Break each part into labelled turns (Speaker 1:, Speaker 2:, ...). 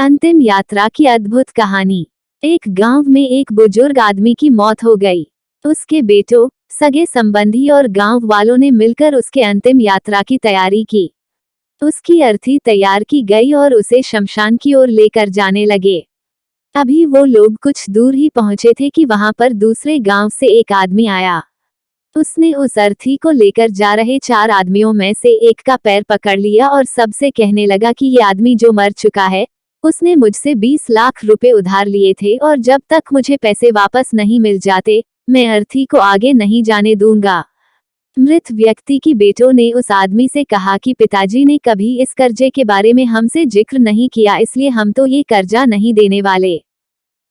Speaker 1: अंतिम यात्रा की अद्भुत कहानी। एक गांव में एक बुजुर्ग आदमी की मौत हो गई। उसके बेटों, सगे संबंधी और गांव वालों ने मिलकर उसके अंतिम यात्रा की तैयारी की। उसकी अर्थी तैयार की गई और उसे शमशान की ओर लेकर जाने लगे। अभी वो लोग कुछ दूर ही पहुंचे थे कि वहां पर दूसरे गांव से एक आदमी आया। उसने उस अर्थी को लेकर जा रहे 4 आदमियों में से एक का पैर पकड़ लिया और सबसे कहने लगा कि ये आदमी जो मर चुका है, उसने मुझसे 20 लाख रुपए उधार लिए थे और जब तक मुझे पैसे वापस नहीं मिल जाते, मैं अर्थी को आगे नहीं जाने दूंगा। मृत व्यक्ति की बेटों ने उस आदमी से कहा कि पिताजी ने कभी इस कर्जे के बारे में हमसे जिक्र नहीं किया, इसलिए हम तो ये कर्जा नहीं देने वाले।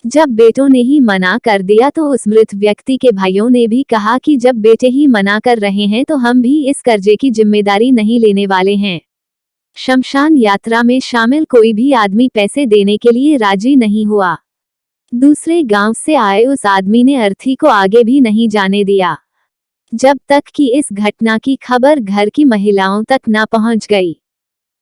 Speaker 1: जब बेटों ने ही मना कर दिया तो उस मृत व्यक्ति के भाइयों ने भी कहा कि जब बेटे ही मना कर रहे हैं तो हम भी इस कर्जे की जिम्मेदारी नहीं लेने वाले हैं। शमशान यात्रा में शामिल कोई भी आदमी पैसे देने के लिए राजी नहीं हुआ। दूसरे गांव से आए उस आदमी ने अर्थी को आगे भी नहीं जाने दिया, जब तक कि इस घटना की खबर घर की महिलाओं तक न पहुंच गई।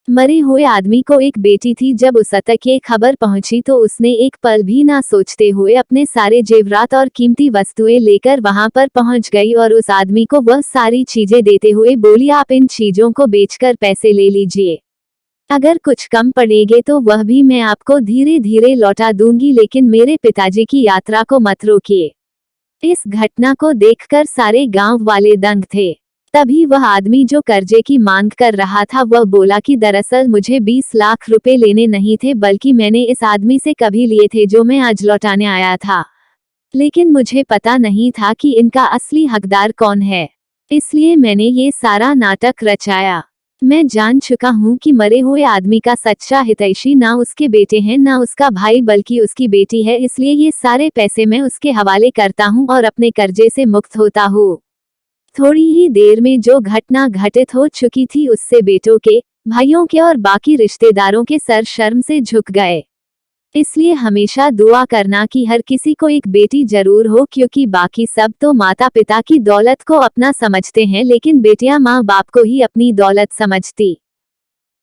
Speaker 1: मरे हुए आदमी को एक बेटी थी। जब उस तक ये खबर पहुंची तो उसने एक पल भी ना सोचते हुए अपने सारे जेवरात और कीमती वस्तुएं लेकर वहां पर पहुंच गई और उस आदमी को वह सारी चीजें देते हुए बोली, आप इन चीजों को बेचकर पैसे ले लीजिए। अगर कुछ कम पड़ेगे तो वह भी मैं आपको धीरे धीरे लौटा दूंगी, लेकिन मेरे पिताजी की यात्रा को मत रोकिए। इस घटना को देखकर सारे गांव वाले दंग थे। तभी वह आदमी जो कर्जे की मांग कर रहा था वह बोला कि दरअसल मुझे 20 लाख रुपए लेने नहीं थे, बल्कि मैंने इस आदमी से कभी लिए थे जो मैं आज लौटाने आया था। लेकिन मुझे पता नहीं था कि इनका असली हकदार कौन है, इसलिए मैंने ये सारा नाटक रचाया। मैं जान चुका हूँ कि मरे हुए आदमी का सच्चा हितैषी ना उसके बेटे हैं ना उसका भाई, बल्कि उसकी बेटी है, इसलिए ये सारे पैसे मैं उसके हवाले करता हूँ और अपने कर्जे से मुक्त होता हूँ। थोड़ी ही देर में जो घटना घटित हो चुकी थी उससे बेटों के, भाइयों के और बाकी रिश्तेदारों के सर शर्म से झुक गए। इसलिए हमेशा दुआ करना कि हर किसी को एक बेटी जरूर हो, क्योंकि बाकी सब तो माता पिता की दौलत को अपना समझते हैं, लेकिन बेटियां माँ बाप को ही अपनी दौलत समझती।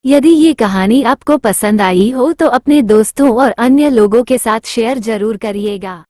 Speaker 1: यदि ये कहानी आपको पसंद आई हो तो अपने दोस्तों और अन्य लोगों के साथ शेयर जरूर करिएगा।